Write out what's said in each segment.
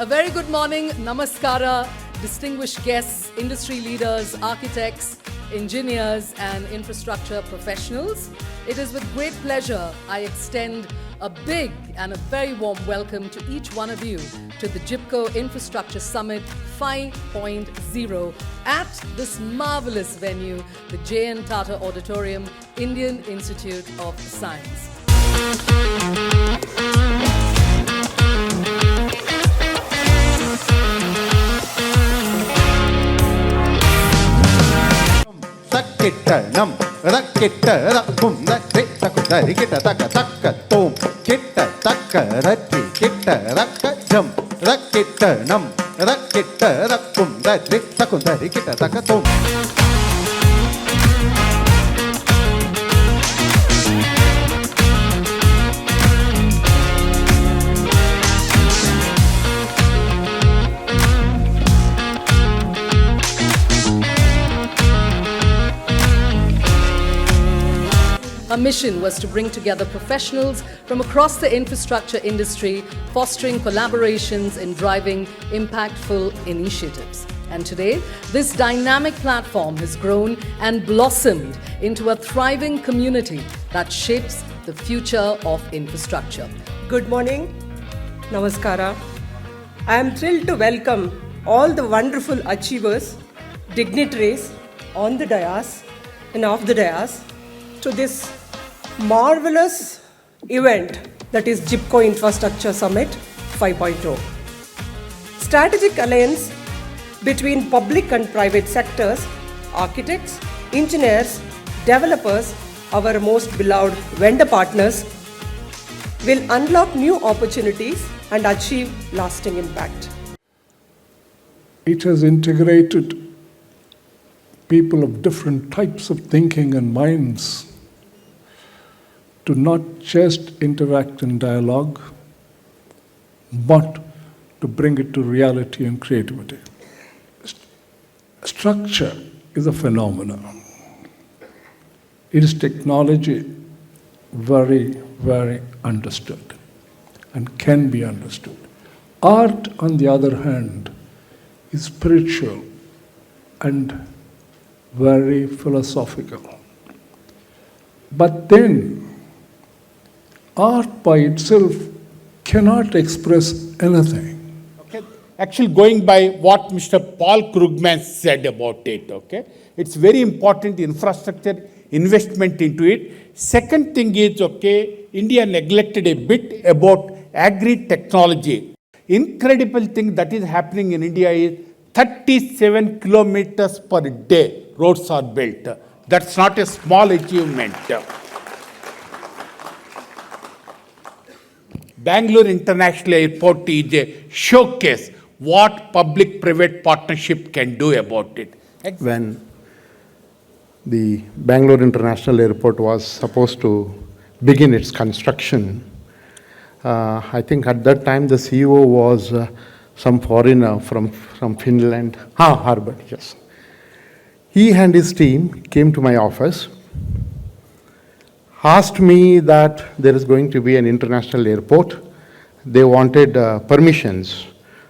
A very good morning, namaskara, distinguished guests, industry leaders, architects, engineers and infrastructure professionals. It is with great pleasure I extend a big and a very warm welcome to each one of you to the Gibco Infrastructure Summit 5.0 at this marvelous venue, the J.N. Tata Auditorium, Indian Institute of Science. Takittanam, rakitta rakum, takku kita takkatum, kitta takkarati, kitta rakkajam, rakittanam, rakitta rakum, takku kita takkatum. Our mission was to bring together professionals from across the infrastructure industry, fostering collaborations and driving impactful initiatives. And today, this dynamic platform has grown and blossomed into a thriving community that shapes the future of infrastructure. Good morning, namaskara. I am thrilled to welcome all the wonderful achievers, dignitaries on the dais and off the dais to this marvelous event that is Gibco Infrastructure Summit 5.0. Strategic alliance between public and private sectors, architects, engineers, developers, our most beloved vendor partners, will unlock new opportunities and achieve lasting impact. It has integrated people of different types of thinking and minds to not just interact in dialogue, but to bring it to reality and creativity. Structure is a phenomenon. It is technology very, very understood and can be understood. Art, on the other hand, is spiritual and very philosophical. But then, art by itself cannot express anything. Okay. Actually, going by what Mr. Paul Krugman said about it, okay, it's very important infrastructure investment into it. Second thing is, okay, India neglected a bit about agri-technology. Incredible thing that is happening in India is 37 kilometers per day roads are built. That's not a small achievement. Bangalore International Airport is a showcase what public-private partnership can do about it. When the Bangalore International Airport was supposed to begin its construction, I think at that time the CEO was some foreigner from Finland, Harvard, yes. He and his team came to my office, asked me that there is going to be an international airport. They wanted permissions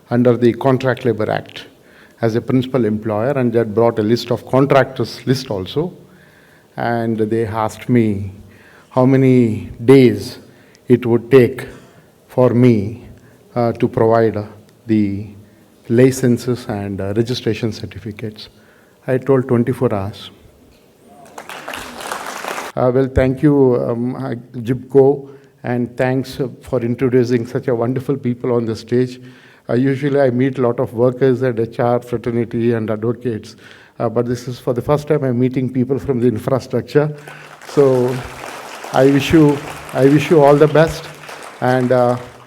under the Contract Labor Act as a principal employer, and they had brought a list of contractors list also. And they asked me how many days it would take for me to provide the licenses and registration certificates. I told 24 hours. Well, thank you, Gibco, and thanks for introducing such a wonderful people on the stage. Usually I meet a lot of workers at HR, fraternity, and advocates, but this is for the first time I'm meeting people from the infrastructure. So I wish you all the best, and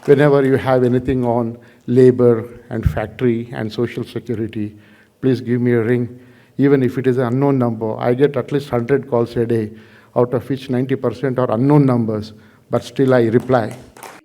whenever you have anything on labor and factory and social security, please give me a ring. Even if it is an unknown number, I get at least 100 calls a day, out of which 90% are unknown numbers, but still I reply.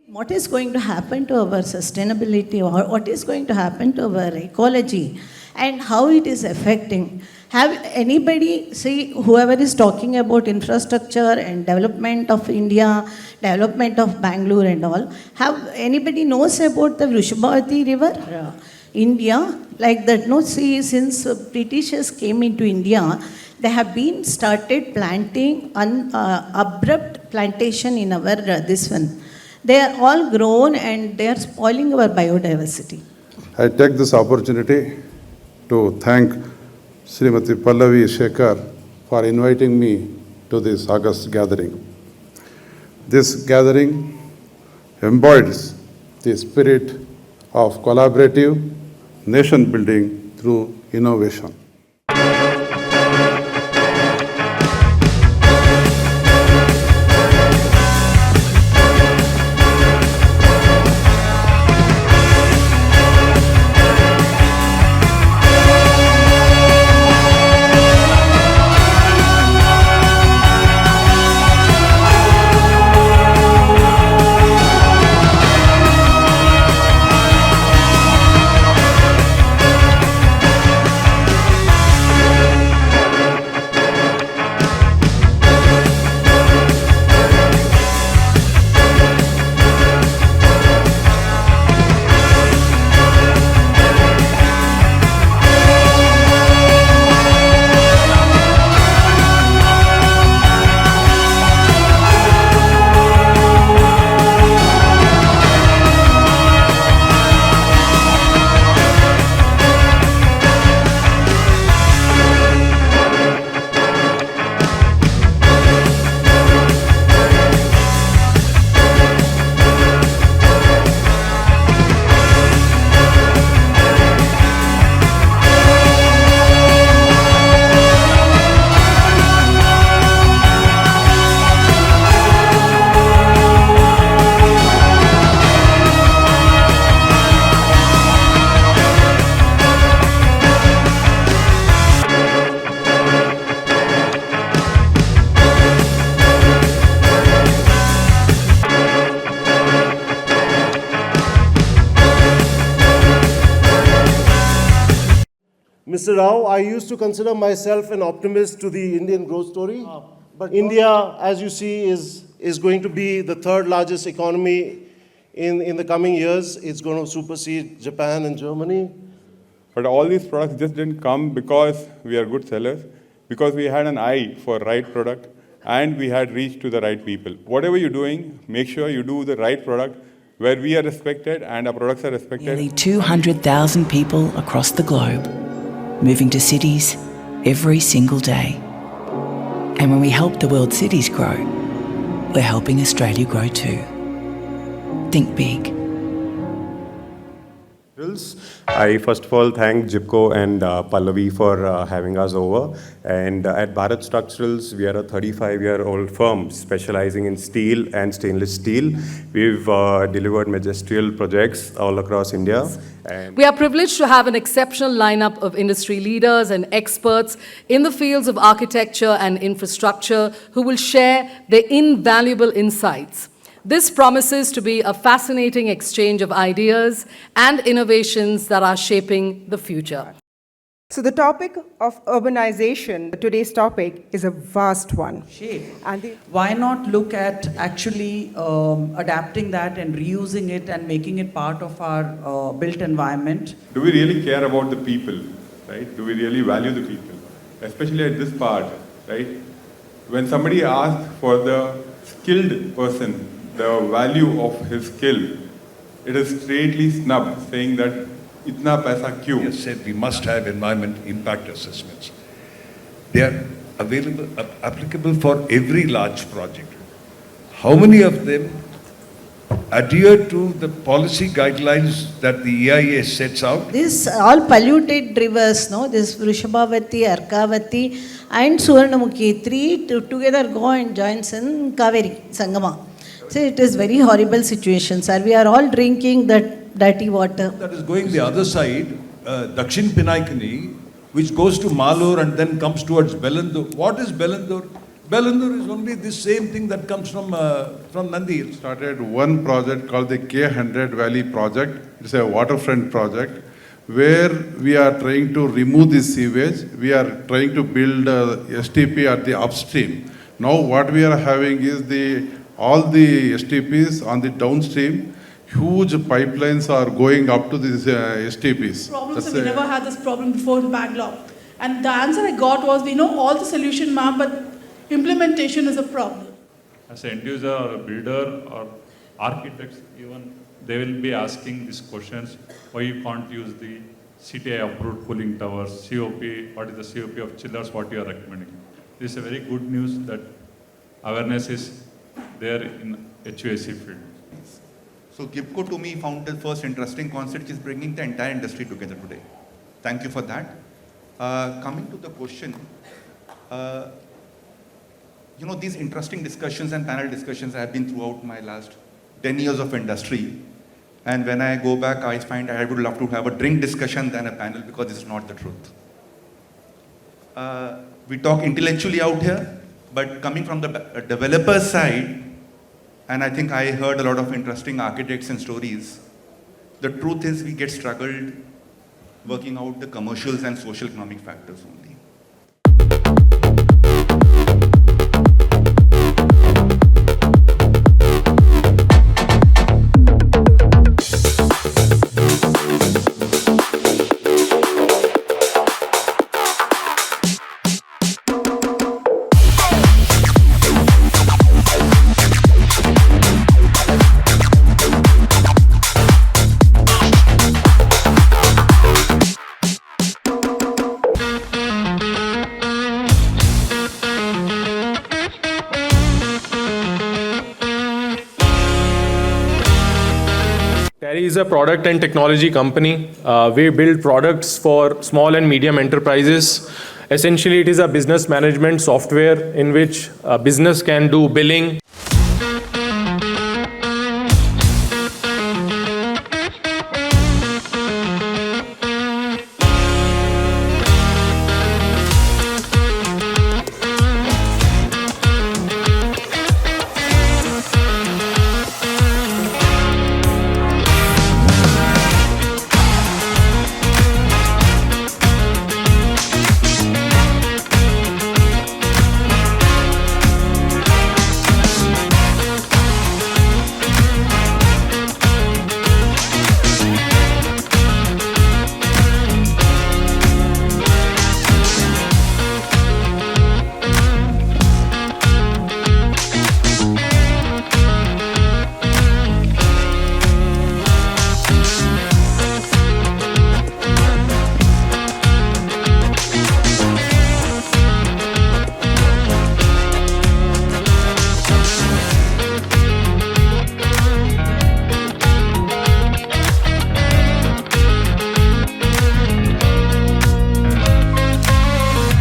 What is going to happen to our sustainability, or what is going to happen to our ecology, and how it is affecting? Have anybody, see, whoever is talking about infrastructure and development of India, development of Bangalore and all, have anybody knows about the Vrishabhavati river? India, like that, no, see, since Britishers came into India, they have been started planting abrupt plantation in our, this one. They are all grown and they are spoiling our biodiversity. I take this opportunity to thank Srimati Pallavi Shekhar for inviting me to this August gathering. This gathering embodies the spirit of collaborative nation building through innovation. Mr. Rao, I used to consider myself an optimist to the Indian growth story. But India, as you see, is going to be the third largest economy in the coming years. It's going to supersede Japan and Germany. But all these products just didn't come because we are good sellers, because we had an eye for right product and we had reached to the right people. Whatever you're doing, make sure you do the right product where we are respected and our products are respected. Nearly 200,000 people across the globe, moving to cities every single day. And when we help the world's cities grow, we're helping Australia grow too. Think big. I first of all thank Gibco and Pallavi for having us over. And at Bharat Structurals, we are a 35-year-old firm specializing in steel and stainless steel. We've delivered magisterial projects all across India. And We are privileged to have an exceptional lineup of industry leaders and experts in the fields of architecture and infrastructure who will share their invaluable insights. This promises to be a fascinating exchange of ideas and innovations that are shaping the future. So the topic of urbanization, today's topic, is a vast one. Why not look at actually adapting that and reusing it and making it part of our built environment? Do we really care about the people, right? Do we really value the people? Especially at this part, right? When somebody asks for the skilled person, the value of his skill, it is straightly snubbed, saying that itna paisa kyun? Yes, said we must have environment impact assessments. They are available, applicable for every large project. How many of them adhere to the policy guidelines that the EIA sets out? This all polluted rivers, no, this Vrishabhavati, Arkavati and Suvarnamukhi, three together go and joins in Kaveri, Sangama. So it is very horrible situation, sir. We are all drinking that dirty water. That is going the other side, Dakshin Pinaikini, which goes to Malur and then comes towards Belandur. What is Belandur? Belandur is only the same thing that comes from Nandi Hills. Started one project called the K100 Valley Project. It's a waterfront project where we are trying to remove the sewage. We are trying to build STP at the upstream. Now what we are having is all the STPs on the downstream. Huge pipelines are going up to these STPs. Problems, we never had this problem before in Bangalore. And the answer I got was, we know all the solution, ma'am, but implementation is a problem. As an end user or a builder or architects, even they will be asking these questions, why you can't use the CTI approved cooling towers, COP, what is the COP of chillers, what you are recommending. This is a very good news that awareness is there in HVAC field. So Gibco to me found the first interesting concept, which is bringing the entire industry together today. Thank you for that. Coming to the question, these interesting discussions and panel discussions have been throughout my last 10 years of industry. And when I go back, I find I would love to have a drink discussion than a panel, because this is not the truth. We talk intellectually out here, but coming from the developer side, and I think I heard a lot of interesting architects and stories. The truth is we get struggled working out the commercials and social economic factors only. Terry is a product and technology company. We build products for small and medium enterprises. Essentially, it is a business management software in which a business can do billing.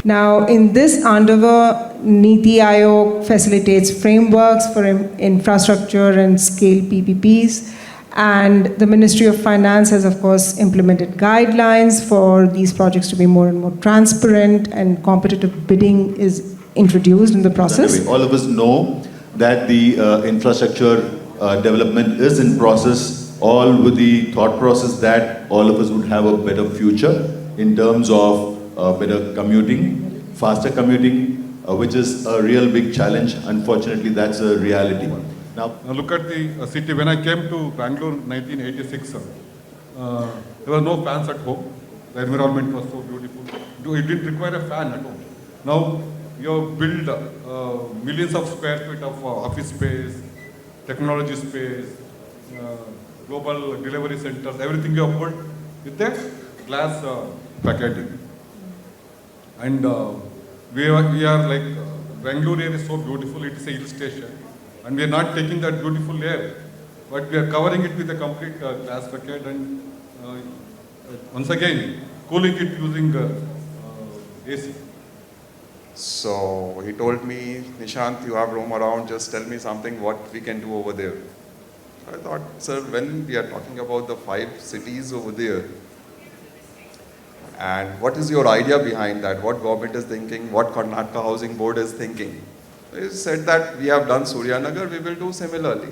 Now, in this endeavor, Niti Aayog facilitates frameworks for infrastructure and scale PPPs, and the Ministry of Finance has, of course, implemented guidelines for these projects to be more and more transparent, and competitive bidding is introduced in the process. All of us know that the infrastructure development is in process, all with the thought process that all of us would have a better future in terms of better commuting, faster commuting, which is a real big challenge. Unfortunately, that's a reality. Now look at the city. When I came to Bangalore in 1986, there were no fans at home. The environment was so beautiful. It didn't require a fan at home. Now you have built millions of square feet of office space, technology space, global delivery centers, everything you have put with a glass packaging. And we are like, Bangalore air is so beautiful, it is a hill station. And we are not taking that beautiful air, but we are covering it with a complete glass packet and once again, cooling it using AC. So he told me, Nishant, you have roam around, just tell me something what we can do over there. I thought, sir, when we are talking about the 5 cities over there, and what is your idea behind that? What government is thinking? What Karnataka Housing Board is thinking? They said that we have done Suryanagar, we will do similarly.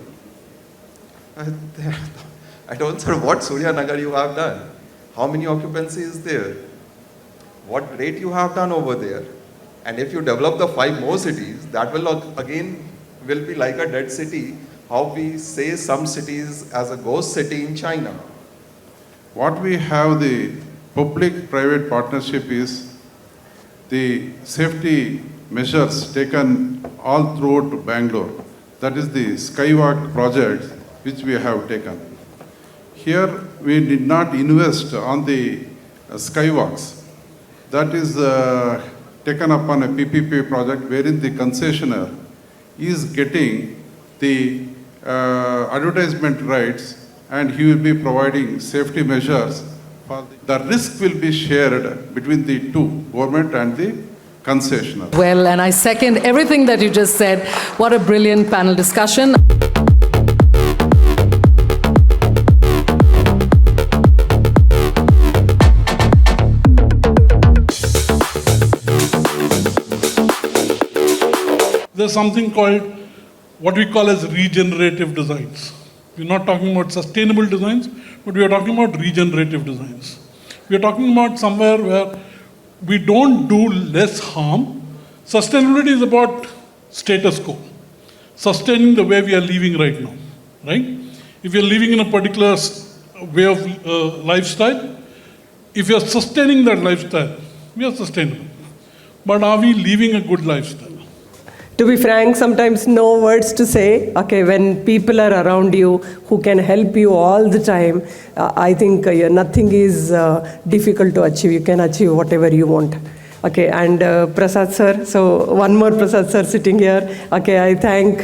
I told, sir, what Suryanagar you have done? How many occupancy is there? What rate you have done over there? And if you develop the 5 more cities, that will again will be like a dead city. How we say some cities as a ghost city in China. What we have the public-private partnership is the safety measures taken all throughout Bangalore. That is the Skywalk project which we have taken. Here we did not invest on the skywalks. That is taken up on a PPP project wherein the concessionaire is getting the advertisement rights and he will be providing safety measures. The risk will be shared between the two, government and the concessionaire. Well, and I second everything that you just said. What a brilliant panel discussion. There's something called what we call as regenerative designs. We're not talking about sustainable designs, but we are talking about regenerative designs. We are talking about somewhere where we don't do less harm. Sustainability is about status quo, sustaining the way we are living right now, right? If you're living in a particular way of lifestyle, if you're sustaining that lifestyle, we are sustainable. But are we living a good lifestyle? To be frank, sometimes no words to say. Okay, when people are around you who can help you all the time, I think nothing is difficult to achieve. You can achieve whatever you want. Okay, and Prasad sir, so one more Prasad sir sitting here. Okay, I thank,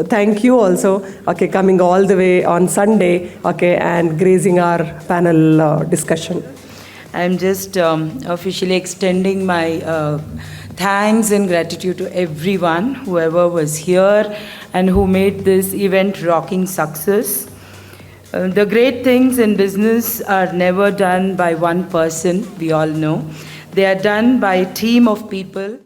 thank you also, okay, coming all the way on Sunday, okay, and gracing our panel discussion. I'm just officially extending my thanks and gratitude to everyone, whoever was here and who made this event rocking success. The great things in business are never done by one person, we all know. They are done by a team of people.